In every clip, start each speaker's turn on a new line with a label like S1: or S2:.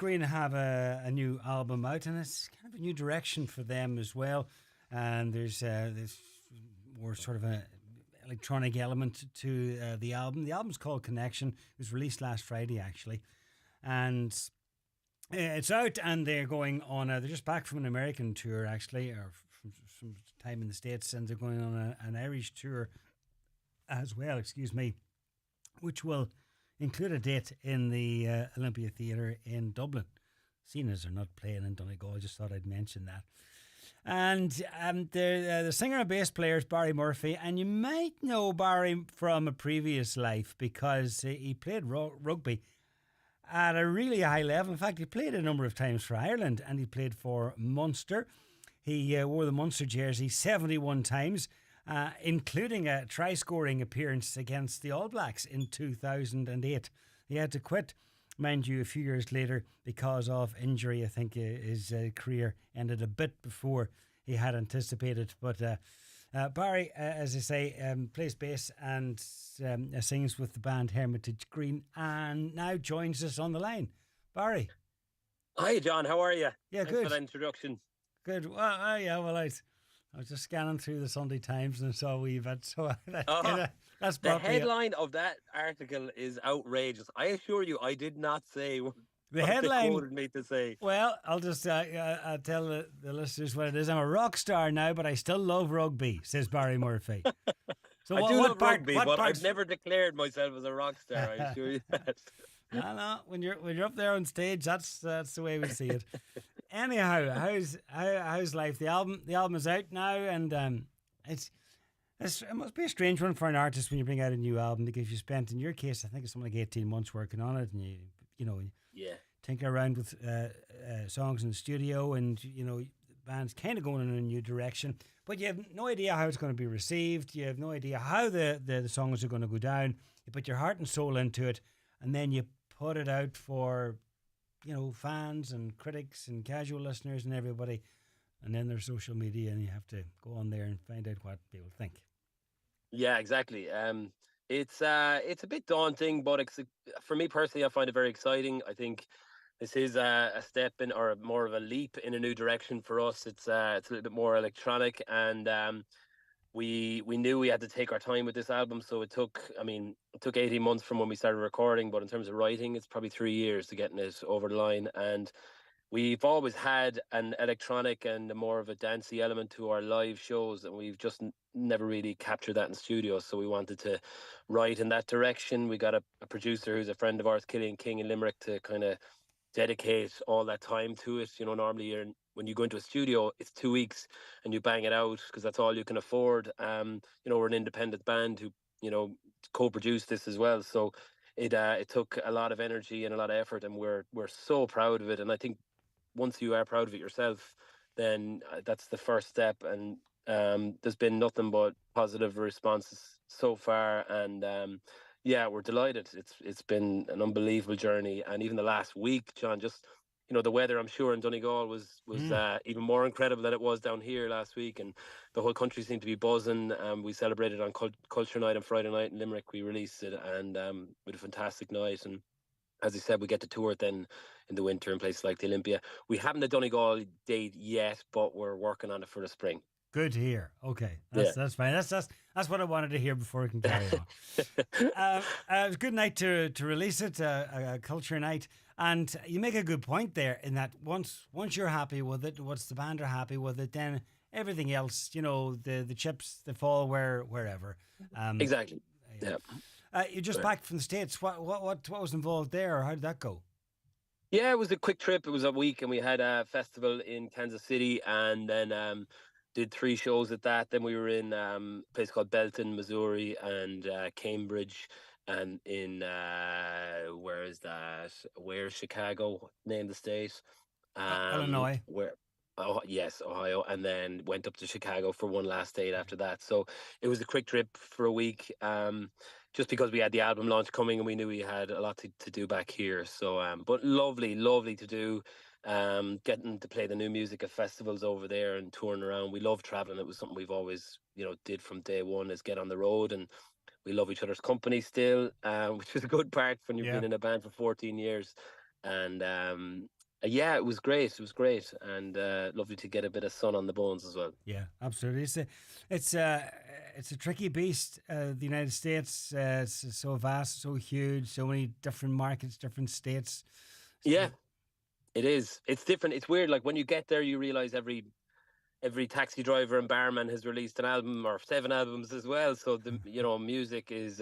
S1: Green have a new album out, and it's kind of a new direction for them as well. And there's this more sort of a electronic element to the album. The album's called Connection. It was released last Friday, actually, and it's out. And they're going on. They're just back from an American tour, actually, or from some time in the States, and they're going on an Irish tour as well. Excuse me, which will include a date in the Olympia Theatre in Dublin. Seeing as they're not playing in Donegal, I just thought I'd mention that. And the singer and bass player is Barry Murphy, and you might know Barry from a previous life because he played rugby at a really high level. In fact, he played a number of times for Ireland, and he played for Munster. He wore the Munster jersey 71 times, including a try-scoring appearance against the All Blacks in 2008. He had to quit, mind you, a few years later because of injury. I think his career ended a bit before he had anticipated. But Barry, as I say, plays bass and sings with the band Hermitage Green, and now joins us on the line. Barry.
S2: Hi, John. How are you?
S1: Yeah,
S2: Thanks
S1: good.
S2: for that introduction.
S1: Good. Well, yeah. Well, I was just scanning through the Sunday Times and saw a wee bit. So that's
S2: the headline of that article is outrageous. I assure you, I did not say what
S1: the headline
S2: they quoted me to say.
S1: Well, I'll just I'll tell the listeners what it is. I'm a rock star now, but I still love rugby, says Barry Murphy.
S2: So I do love rugby, but I've never declared myself as a rock star. I assure you that.
S1: No. When you're up there on stage, that's the way we see it. Anyhow, how's life? The album is out now, and it must be a strange one for an artist when you bring out a new album, because you spent, in your case, I think it's something like 18 months working on it, and you know tinker around with songs in the studio, and the band's kind of going in a new direction, but you have no idea how it's going to be received. You have no idea how the songs are going to go down. You put your heart and soul into it, and then you put it out for fans and critics and casual listeners and everybody, and then there's social media, and you have to go on there and find out what people think.
S2: Yeah, exactly. It's a bit daunting, but for me personally, I find it very exciting. I think this is a step in, or more of a leap in a new direction for us. It's a little bit more electronic, and we knew we had to take our time with this album. So it took 18 months from when we started recording, but in terms of writing, it's probably 3 years to getting it over the line. And we've always had an electronic and more of a dancey element to our live shows, and we've just never really captured that in studio. So we wanted to write in that direction. We got a producer who's a friend of ours, Killian King in Limerick, to kind of dedicate all that time to it. Normally when you go into a studio, it's 2 weeks and you bang it out because that's all you can afford. We're an independent band who co-produced this as well, so it took a lot of energy and a lot of effort, and we're so proud of it. And I think once you are proud of it yourself, then that's the first step. And there's been nothing but positive responses so far, and yeah, we're delighted. It's been an unbelievable journey, and even the last week, John, just the weather, I'm sure, in Donegal was even more incredible than it was down here last week, and the whole country seemed to be buzzing. We celebrated on Culture Night on Friday night in Limerick. We released it, and with a fantastic night. And as I said, we get to tour it then in the winter in places like the Olympia. We haven't a Donegal date yet, but we're working on it for the spring.
S1: Good to hear. Okay, that's fine. That's what I wanted to hear before we can carry on. It was a good night to release it, a culture night, and you make a good point there in that once you're happy with it, once the band are happy with it, then everything else, the chips, they fall wherever.
S2: Exactly. Yeah.
S1: You're just back from the States. What was involved there, or how did that go?
S2: Yeah, it was a quick trip. It was a week, and we had a festival in Kansas City, and then did 3 shows at that. Then we were in a place called Belton, Missouri, and Cambridge, and in where's Chicago? Name the state.
S1: Illinois.
S2: Yes, Ohio, and then went up to Chicago for one last date after that. So it was a quick trip for a week, just because we had the album launch coming and we knew we had a lot to do back here. So, but lovely to do. Getting to play the new music at festivals over there and touring around. We love traveling. It was something we've always, did from day one, is get on the road, and we love each other's company still, which is a good part when you've been in a band for 14 years. and yeah, it was great. It was great, and lovely to get a bit of sun on the bones as well.
S1: Yeah, absolutely. It's a it's a tricky beast. The United States, it's so vast, so huge, so many different markets, different states.
S2: Yeah,
S1: So
S2: it is. It's different. It's weird. Like when you get there, you realize every taxi driver and barman has released an album or 7 albums as well. So the music is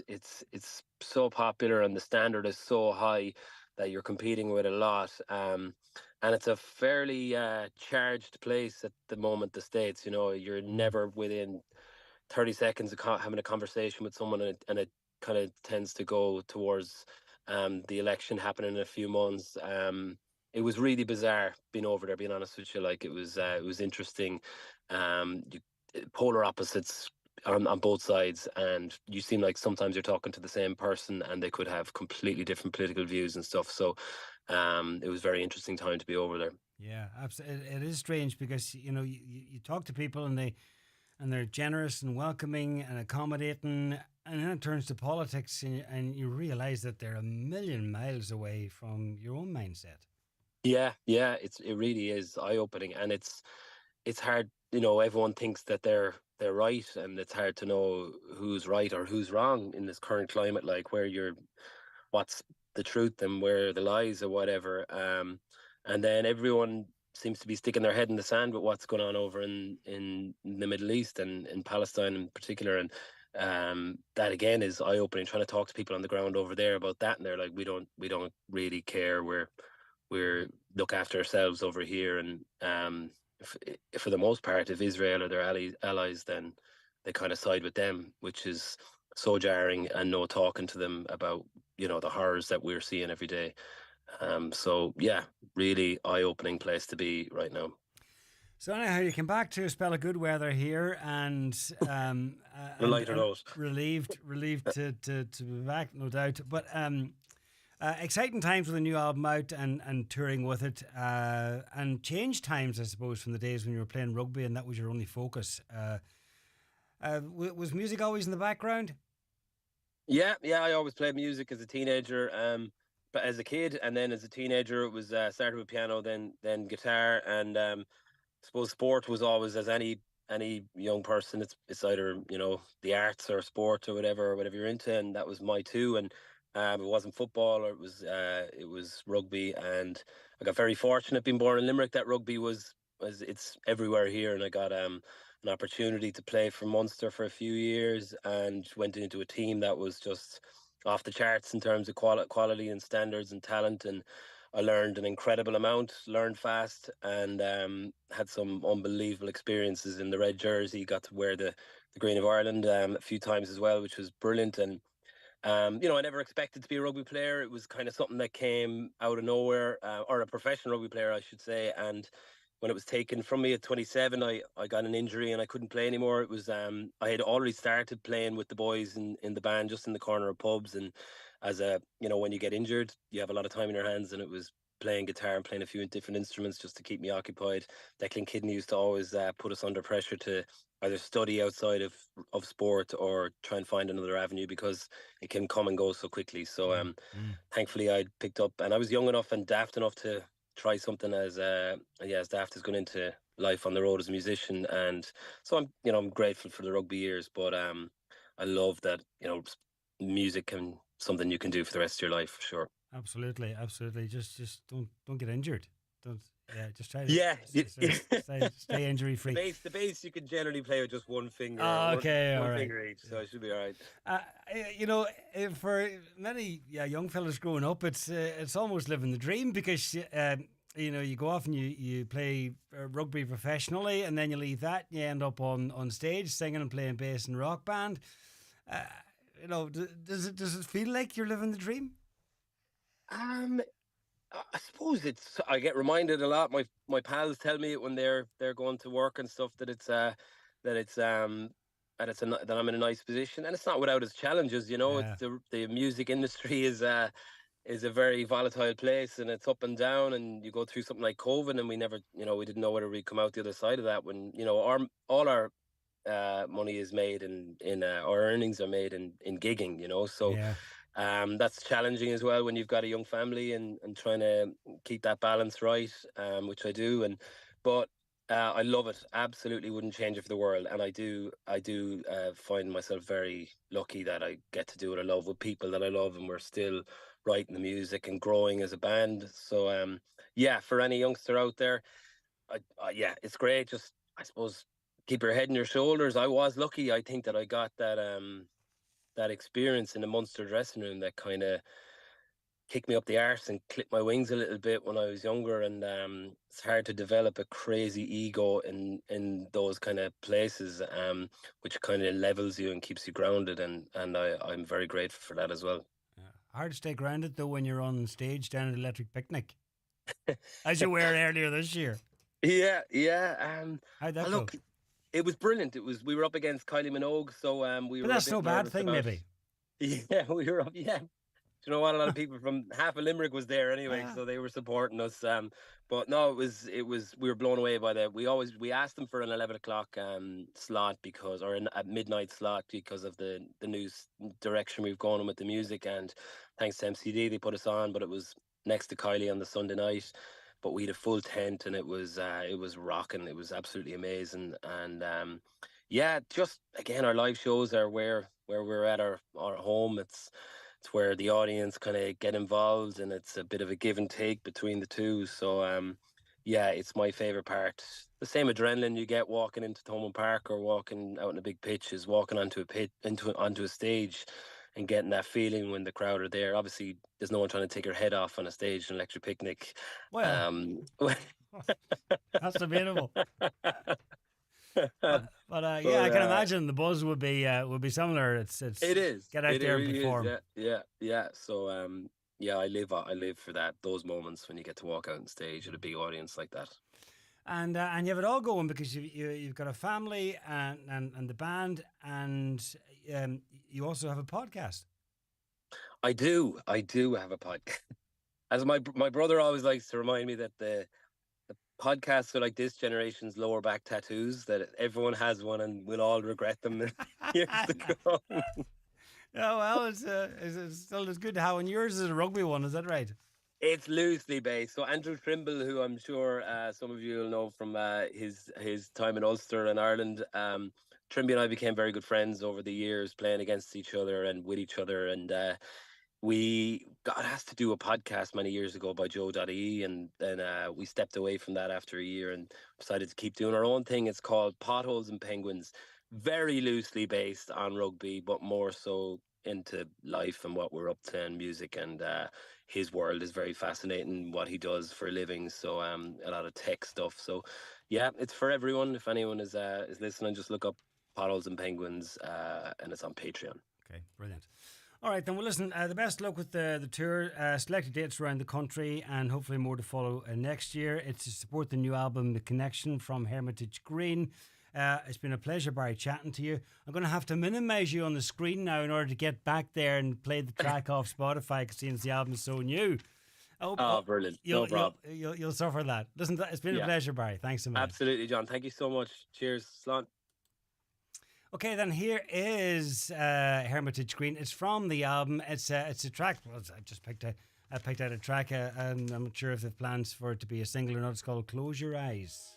S2: it's so popular and the standard is so high that you're competing with a lot. And it's a fairly charged place at the moment. The States, you're
S1: mm,
S2: never within 30 seconds of having a conversation with someone, and it kind of tends to go towards the election happening in a few months. It was really bizarre being over there, being honest with you. Like it was interesting. You, polar opposites on both sides, and you seem like sometimes you're talking to the same person and they could have completely different political views and stuff. So it was a very interesting time to be over there.
S1: yeah, absolutely. It is strange because you talk to people and they're generous and welcoming and accommodating, and then it turns to politics, and you realize that they're a million miles away from your own mindset.
S2: Yeah, yeah, it really is eye opening, and it's hard. Everyone thinks that they're right, and it's hard to know who's right or who's wrong in this current climate, like what's the truth and where the lies or whatever. And then everyone seems to be sticking their head in the sand with what's going on over in the Middle East and in Palestine in particular. And that again is eye opening. Trying to talk to people on the ground over there about that, and they're like, we don't really care. We're look after ourselves over here, and if for the most part, if Israel are their allies, then they kind of side with them, which is so jarring, and no talking to them about the horrors that we're seeing every day. So yeah, really eye-opening place to be right now.
S1: So anyhow, you came back to a spell of good weather here,
S2: On a lighter
S1: and
S2: note.
S1: relieved to be back, no doubt. But exciting times with a new album out and touring with it, and change times, I suppose, from the days when you were playing rugby and that was your only focus. Was music always in the background?
S2: Yeah, yeah. I always played music as a teenager, but as a kid, and then as a teenager, it was started with piano, then guitar, and I suppose sport was always, as any young person, it's either the arts or sport or whatever you're into, and that was my two. And it wasn't football, or it was rugby, and I got very fortunate being born in Limerick that rugby was it's everywhere here, and I got an opportunity to play for Munster for a few years, and went into a team that was just off the charts in terms of quality and standards and talent. And I learned an incredible amount, learned fast, and had some unbelievable experiences in the red jersey. Got to wear the Green of Ireland a few times as well, which was brilliant. And I never expected to be a rugby player. It was kind of something that came out of nowhere, or a professional rugby player, I should say. And when it was taken from me at 27, I got an injury and I couldn't play anymore. It was I had already started playing with the boys in the band, just in the corner of pubs. And as when you get injured, you have a lot of time in your hands, and it was playing guitar and playing a few different instruments just to keep me occupied. Declan Kidney used to always put us under pressure to either study outside of sport or try and find another avenue, because it can come and go so quickly. So
S1: Mm, mm.
S2: thankfully I picked up, and I was young enough and daft enough to try something as daft as going into life on the road as a musician. And so I'm grateful for the rugby years, but I love that music can something you can do for the rest of your life, for sure.
S1: Absolutely, absolutely. Just don't get injured. Don't Yeah. Just try to
S2: Yeah,
S1: stay injury
S2: the
S1: free.
S2: bass you can generally play with just one finger, or
S1: Oh, okay, all
S2: one
S1: right.
S2: finger each, so it should be all right.
S1: Uh, for many young fellas growing up, it's almost living the dream because you go off and you play rugby professionally, and then you leave that, you end up on stage singing and playing bass in rock band. Uh, does it feel like you're living the dream?
S2: Um, I suppose I get reminded a lot. My pals tell me it when they're going to work and stuff, that that it's um that I'm in a nice position, and it's not without its challenges. It's
S1: Yeah.
S2: the music industry is a very volatile place, and it's up and down, and you go through something like COVID, and we didn't know whether we'd come out the other side of that, when our all our money is made in our earnings are made in gigging. So
S1: Yeah.
S2: That's challenging as well when you've got a young family and trying to keep that balance right, which I do. But I love it. Absolutely wouldn't change it for the world. And I do find myself very lucky that I get to do what I love with people that I love, and we're still writing the music and growing as a band. So yeah, for any youngster out there, yeah, it's great. Just I suppose keep your head in your shoulders. I was lucky. I think that I got that experience in the Munster dressing room that kind of kicked me up the arse and clipped my wings a little bit when I was younger. And it's hard to develop a crazy ego in those kind of places, which kind of levels you and keeps you grounded. And I'm very grateful for that as well.
S1: Yeah. Hard to stay grounded though when you're on stage down at Electric Picnic, as you were earlier this year.
S2: Yeah, yeah.
S1: How'd that go?
S2: Look, it was brilliant. We were up against Kylie Minogue, so we
S1: But
S2: were a
S1: that's
S2: bit
S1: no bad
S2: nervous
S1: thing,
S2: about.
S1: maybe.
S2: Yeah, we were up. Yeah, you know what? A lot of people from half of Limerick was there anyway,
S1: Ah.
S2: so they were supporting us. But no, it was we were blown away by that. We asked them for an 11 o'clock slot because, or a midnight slot because of the new direction we've gone in with the music, and thanks to MCD they put us on. But it was next to Kylie on the Sunday night. But we had a full tent and it was rocking. It was absolutely amazing. And yeah, just again, our live shows are where we're at our home. It's where the audience kind of get involved, and it's a bit of a give and take between the two. So yeah, it's my favorite part. The same adrenaline you get walking into Thomond Park or walking out in a big pitch is walking onto a pit onto a stage and getting that feeling when the crowd are there. Obviously, there's no one trying to take your head off on a stage in Electric Picnic.
S1: Well, that's debatable. But yeah, I can imagine the buzz would be similar. It's
S2: it is.
S1: get out
S2: It
S1: there and
S2: really is.
S1: perform.
S2: Yeah. So yeah, I live for that. Those moments when you get to walk out on stage at a big audience like that.
S1: And you have it all going because you've got a family and the band, and you also have a podcast.
S2: I do have a podcast. As my brother always likes to remind me that the podcasts are like this generation's lower back tattoos, that everyone has one and we'll all regret them in years to come.
S1: Yeah, well, it's still as good to have. And yours is a rugby one, is that right?
S2: It's loosely based. So Andrew Trimble, who I'm sure some of you will know from his time in Ulster and Ireland, Trimby and I became very good friends over the years, playing against each other and with each other. And we got asked to do a podcast many years ago by Joe.ie, and then we stepped away from that after a year and decided to keep doing our own thing. It's called Potholes and Penguins, very loosely based on rugby, but more so into life and what we're up to and music. And his world is very fascinating, what he does for a living. So a lot of tech stuff. So yeah, it's for everyone. If anyone is listening, just look up Potholes and Penguins, and it's on Patreon.
S1: Okay, brilliant. All right, then we'll listen. The best luck with the tour. Selected dates around the country, and hopefully more to follow next year. It's to support the new album, The Connection, from Hermitage Green. It's been a pleasure, Barry, chatting to you. I'm going to have to minimise you on the screen now in order to get back there and play the track off Spotify, because since the album's so new.
S2: Oh, brilliant. No problem.
S1: You'll suffer that. Listen, it's been a pleasure, Barry. Thanks so much.
S2: Absolutely, John. Thank you so much. Cheers, Slán.
S1: Okay, then here is Hermitage Green. It's from the album. It's a track. Well, I picked out a track, and I'm not sure if they have plans for it to be a single or not. It's called Close Your Eyes.